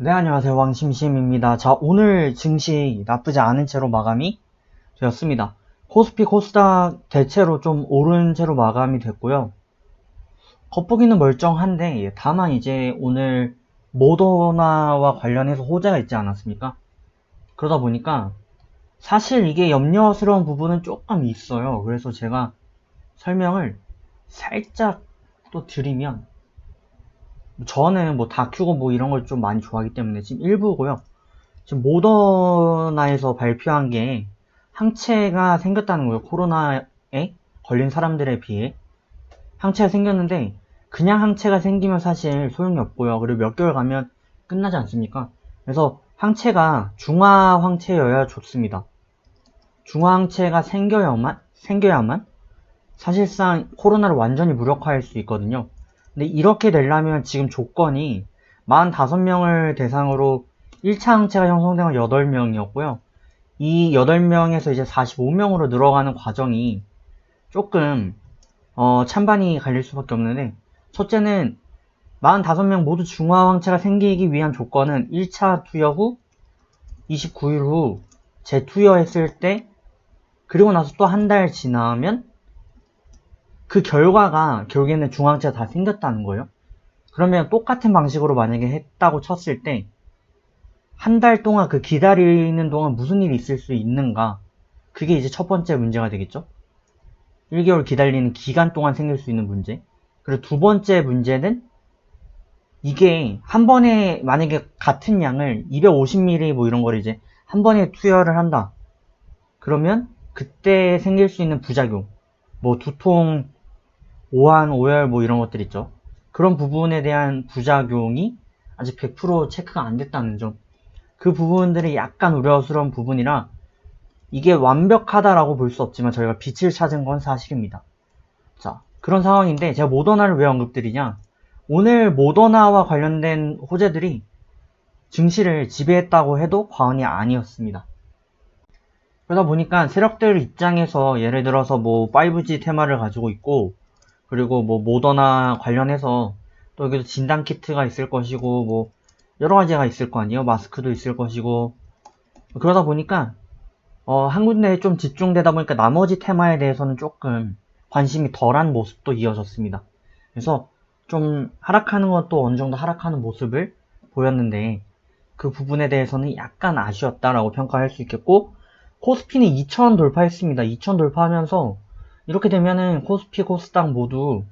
네, 안녕하세요. 왕심심입니다. 자, 오늘 증시 나쁘지 않은 채로 마감이 되었습니다. 코스피, 코스닥 대체로 좀 오른 채로 마감이 됐고요. 겉보기는 멀쩡한데, 다만 이제 오늘 모더나와 관련해서 호재가 있지 않았습니까? 그러다 보니까 사실 이게 염려스러운 부분은 조금 있어요. 그래서 제가 설명을 살짝 또 드리면, 저는 뭐 다큐고 뭐 이런 걸 좀 많이 좋아하기 때문에 지금 일부고요. 지금 모더나에서 발표한 게 항체가 생겼다는 거예요. 코로나에 걸린 사람들에 비해 항체가 생겼는데, 그냥 항체가 생기면 사실 소용이 없고요. 그리고 몇 개월 가면 끝나지 않습니까? 그래서 항체가 중화 항체여야 좋습니다. 중화 항체가 생겨야만 사실상 코로나를 완전히 무력화할 수 있거든요. 근데 이렇게 되려면 지금 조건이 45명을 대상으로 1차 항체가 형성된 건 8명이었고요. 이 8명에서 이제 45명으로 늘어가는 과정이 조금 찬반이 갈릴 수밖에 없는데, 첫째는 45명 모두 중화 항체가 생기기 위한 조건은 1차 투여 후 29일 후 재투여했을 때, 그리고 나서 또 한 달 지나면 그 결과가 결국에는 중화항체가 다 생겼다는 거예요. 그러면 똑같은 방식으로 만약에 했다고 쳤을 때 한 달 동안 그 기다리는 동안 무슨 일이 있을 수 있는가, 그게 이제 첫 번째 문제가 되겠죠. 1개월 기다리는 기간 동안 생길 수 있는 문제. 그리고 두 번째 문제는 이게 한 번에 만약에 같은 양을 250ml 뭐 이런 걸 이제 한 번에 투여를 한다. 그러면 그때 생길 수 있는 부작용, 뭐 두통, 오한, 오열 뭐 이런 것들 있죠. 그런 부분에 대한 부작용이 아직 100% 체크가 안 됐다는 점. 그 부분들이 약간 우려스러운 부분이라 이게 완벽하다라고 볼 수 없지만 저희가 빛을 찾은 건 사실입니다. 자, 그런 상황인데 제가 모더나를 왜 언급드리냐? 오늘 모더나와 관련된 호재들이 증시를 지배했다고 해도 과언이 아니었습니다. 그러다 보니까 세력들 입장에서 예를 들어서 뭐 5G 테마를 가지고 있고, 그리고 뭐 모더나 관련해서 또 여기도 진단 키트가 있을 것이고, 뭐 여러 가지가 있을 거 아니에요. 마스크도 있을 것이고. 그러다 보니까 한 군데에 좀 집중되다 보니까 나머지 테마에 대해서는 조금 관심이 덜한 모습도 이어졌습니다. 그래서 좀 하락하는 것도 어느 정도 하락하는 모습을 보였는데, 그 부분에 대해서는 약간 아쉬웠다라고 평가할 수 있겠고, 코스피는 2,000 돌파했습니다. 2,000 돌파하면서 이렇게 되면은 코스피, 코스닥 모두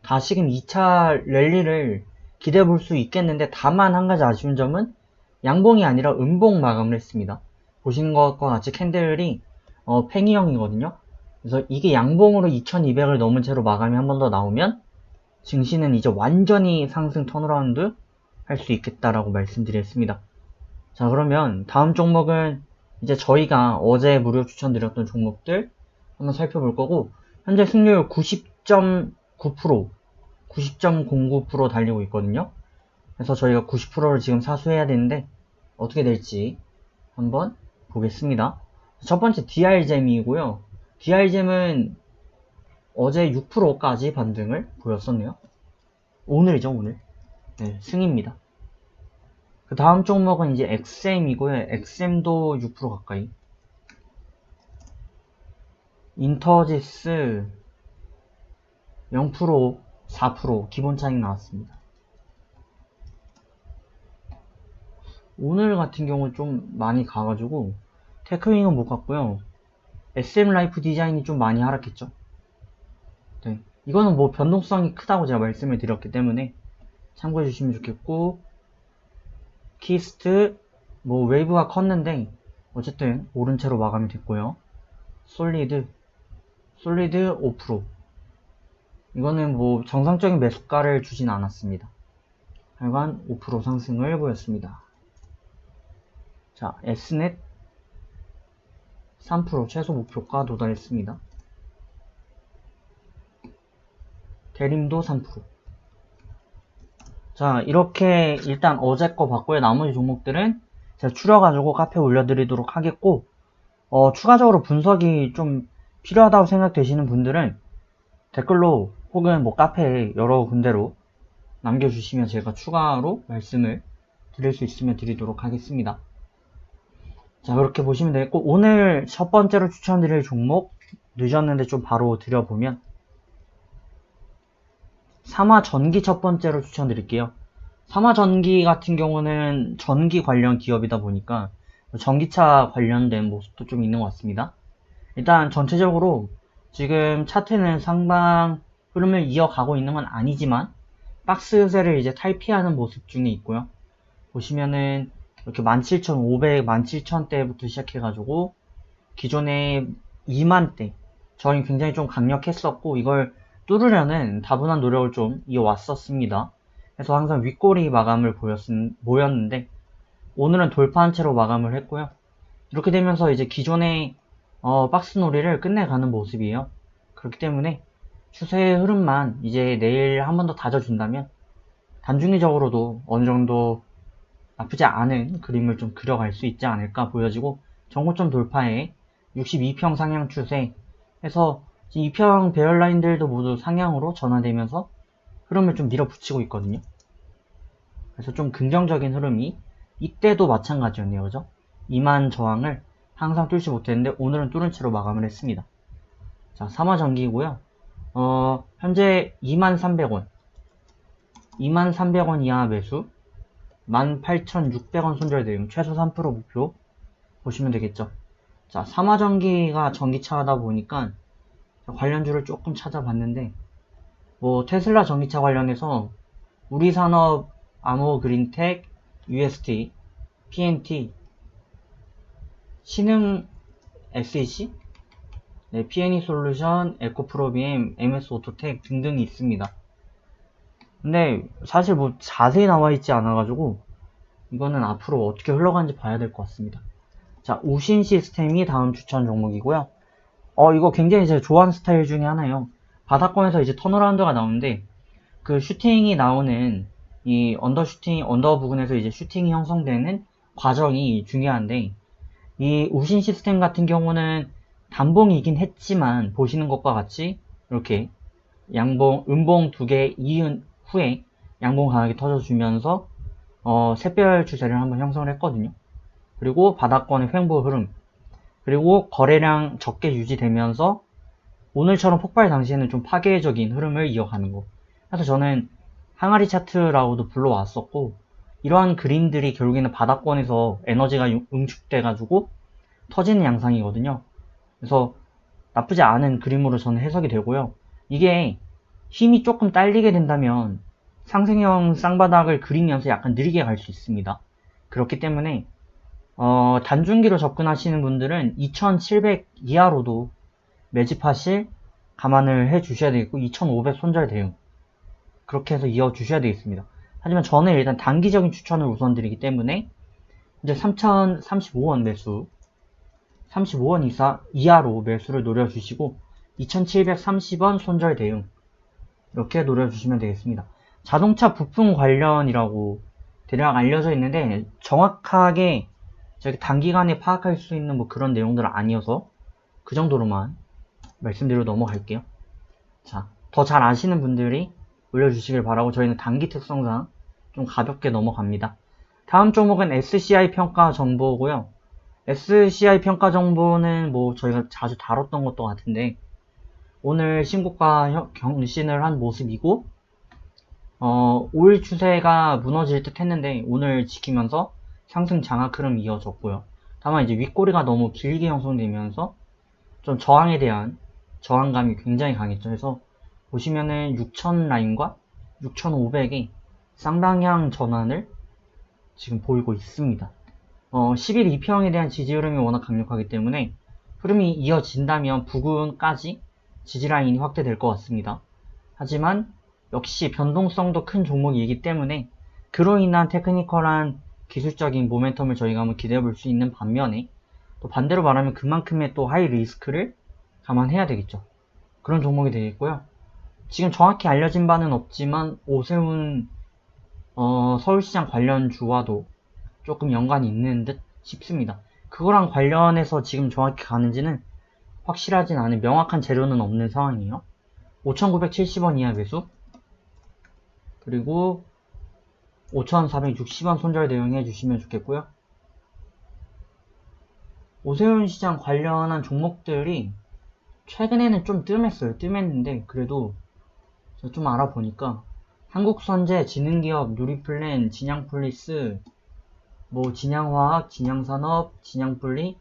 다시금 2차 랠리를 기대해 볼 수 있겠는데, 다만 한 가지 아쉬운 점은 양봉이 아니라 음봉 마감을 했습니다. 보시는 것과 같이 캔들이 팽이형이거든요. 그래서 이게 양봉으로 2200을 넘은 채로 마감이 한 번 더 나오면 증시는 이제 완전히 상승 턴어라운드 할 수 있겠다라고 말씀드렸습니다. 자, 그러면 다음 종목은 이제 저희가 어제 무료 추천드렸던 종목들 한번 살펴볼 거고, 현재 승률 90.9%, 90.09% 달리고 있거든요. 그래서 저희가 90%를 지금 사수해야 되는데 어떻게 될지 한번 보겠습니다. 첫 번째 DR잼이고요. DR잼은 어제 6%까지 반등을 보였었네요. 오늘이죠, 오늘. 네, 승입니다. 그 다음 종목은 이제 XM이고요. XM도 6% 가까이. 인터지스 0%, 4% 기본 차익 나왔습니다. 오늘 같은 경우 좀 많이 가가지고 테크윙은 못 갔고요. SM 라이프 디자인이 좀 많이 하락했죠. 네, 이거는 뭐 변동성이 크다고 제가 말씀을 드렸기 때문에 참고해 주시면 좋겠고, 키스트 뭐 웨이브가 컸는데 어쨌든 오른 채로 마감이 됐고요. 솔리드 5%. 이거는 뭐 정상적인 매수가를 주진 않았습니다. 하여간 5% 상승을 보였습니다. 자, S넷 3% 최소 목표가 도달했습니다. 대림도 3%. 자, 이렇게 일단 어제 거 봤고요. 나머지 종목들은 제가 추려가지고 카페에 올려드리도록 하겠고, 추가적으로 분석이 좀 필요하다고 생각되시는 분들은 댓글로 혹은 뭐 카페에 여러 군데로 남겨주시면 제가 추가로 말씀을 드릴 수 있으면 드리도록 하겠습니다. 자, 그렇게 보시면 되겠고, 오늘 첫 번째로 추천드릴 종목, 늦었는데 좀 바로 드려보면, 삼화전기 첫 번째로 추천드릴게요. 삼화전기 같은 경우는 전기 관련 기업이다 보니까 전기차 관련된 모습도 좀 있는 것 같습니다. 일단 전체적으로 지금 차트는 상방 흐름을 이어가고 있는 건 아니지만 박스세를 이제 탈피하는 모습 중에 있고요. 보시면은 이렇게 17,500, 17,000대부터 시작해가지고 기존에 2만대 저희 굉장히 좀 강력했었고 이걸 뚫으려는 다분한 노력을 좀 이어왔었습니다. 그래서 항상 윗꼬리 마감을 보였는데 오늘은 돌파한 채로 마감을 했고요. 이렇게 되면서 이제 기존의 박스 놀이를 끝내가는 모습이에요. 그렇기 때문에 추세의 흐름만 이제 내일 한 번 더 다져준다면 단중기적으로도 어느 정도 나쁘지 않은 그림을 좀 그려갈 수 있지 않을까 보여지고 정고점 돌파에 62평 상향 추세 해서 2평 배열라인들도 모두 상향으로 전환되면서 흐름을 좀 밀어붙이고 있거든요. 그래서 좀 긍정적인 흐름이 이때도 마찬가지였네요. 그죠? 2만 저항을 항상 뚫지 못했는데 오늘은 뚫은 채로 마감을 했습니다. 자, 삼화전기고요. 현재 23,300원 23,300원 이하 매수 18,600원 손절 대응 최소 3% 목표 보시면 되겠죠. 자, 삼화전기가 전기차다 보니까 관련주를 조금 찾아봤는데 뭐 테슬라 전기차 관련해서 우리산업, 아모그린텍, UST, PNT, 신흥 SEC, 네, P&E 솔루션, 에코프로비엠, MS오토텍 등등이 있습니다. 근데 사실 뭐 자세히 나와 있지 않아가지고 이거는 앞으로 어떻게 흘러가는지 봐야 될 것 같습니다. 자, 우신 시스템이 다음 추천 종목이고요. 이거 굉장히 제가 좋아하는 스타일 중에 하나예요. 바닥권에서 이제 턴어라운드가 나오는데 그 슈팅이 나오는 이 언더 부근에서 이제 슈팅이 형성되는 과정이 중요한데 이 우신 시스템 같은 경우는 단봉이긴 했지만 보시는 것과 같이 이렇게 음봉 2개 이은 후에 양봉 강하게 터져주면서 샛별 추세를 한번 형성을 했거든요. 그리고 바닥권의 횡보 흐름 그리고 거래량 적게 유지되면서 오늘처럼 폭발 당시에는 좀 파괴적인 흐름을 이어가는 거. 그래서 저는 항아리 차트라고도 불러왔었고 이러한 그림들이 결국에는 바닥권에서 에너지가 응축돼가지고 터지는 양상이거든요. 그래서 나쁘지 않은 그림으로 저는 해석이 되고요. 이게 힘이 조금 딸리게 된다면 상승형 쌍바닥을 그리면서 약간 느리게 갈 수 있습니다. 그렇기 때문에 단중기로 접근하시는 분들은 2700 이하로도 매집하실 감안을 해 주셔야 되겠고 2500 손절 대응 그렇게 해서 이어 주셔야 되겠습니다. 하지만 저는 일단 단기적인 추천을 우선 드리기 때문에 이제 3035원 매수 35원 이하로 매수를 노려주시고 2730원 손절 대응 이렇게 노려주시면 되겠습니다. 자동차 부품 관련이라고 대략 알려져 있는데 정확하게 저기 단기간에 파악할 수 있는 뭐 그런 내용들은 아니어서 그 정도로만 말씀드리고 넘어갈게요. 자, 더 잘 아시는 분들이 올려주시길 바라고 저희는 단기 특성상 좀 가볍게 넘어갑니다. 다음 종목은 SCI 평가 정보고요. SCI 평가 정보는 뭐 저희가 자주 다뤘던 것도 같은데 오늘 신고가 경신을 한 모습이고 올 추세가 무너질 듯 했는데 오늘 지키면서 상승 장악 흐름 이어졌고요. 다만 이제 윗꼬리가 너무 길게 형성되면서 좀 저항에 대한 저항감이 굉장히 강했죠. 그래서 보시면은 6000 라인과 6500이 쌍방향 전환을 지금 보이고 있습니다. 11 2평에 대한 지지 흐름이 워낙 강력하기 때문에 흐름이 이어진다면 부근까지 지지 라인이 확대될 것 같습니다. 하지만 역시 변동성도 큰 종목이기 때문에 그로 인한 테크니컬한 기술적인 모멘텀을 저희가 한번 기대해 볼 수 있는 반면에 또 반대로 말하면 그만큼의 또 하이 리스크를 감안해야 되겠죠. 그런 종목이 되겠고요. 지금 정확히 알려진 바는 없지만 오세훈 서울시장 관련주와도 조금 연관이 있는 듯 싶습니다. 그거랑 관련해서 지금 정확히 가는지는 확실하진 않은 명확한 재료는 없는 상황이에요. 5,970원 이하 매수 그리고 5,460원 손절 대응해 주시면 좋겠고요. 오세훈 시장 관련한 종목들이 최근에는 좀 뜸했는데 그래도 저 좀 알아보니까 한국선제, 진흥기업, 누리플랜, 진양폴리스, 뭐 진양화학, 진양산업, 진양폴리,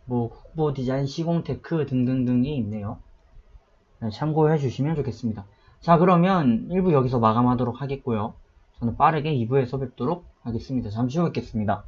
뭐 국보디자인, 시공테크 등등등이 있네요. 네, 참고해 주시면 좋겠습니다. 자, 그러면 1부 여기서 마감하도록 하겠고요. 저는 빠르게 2부에서 뵙도록 하겠습니다. 잠시 후 뵙겠습니다.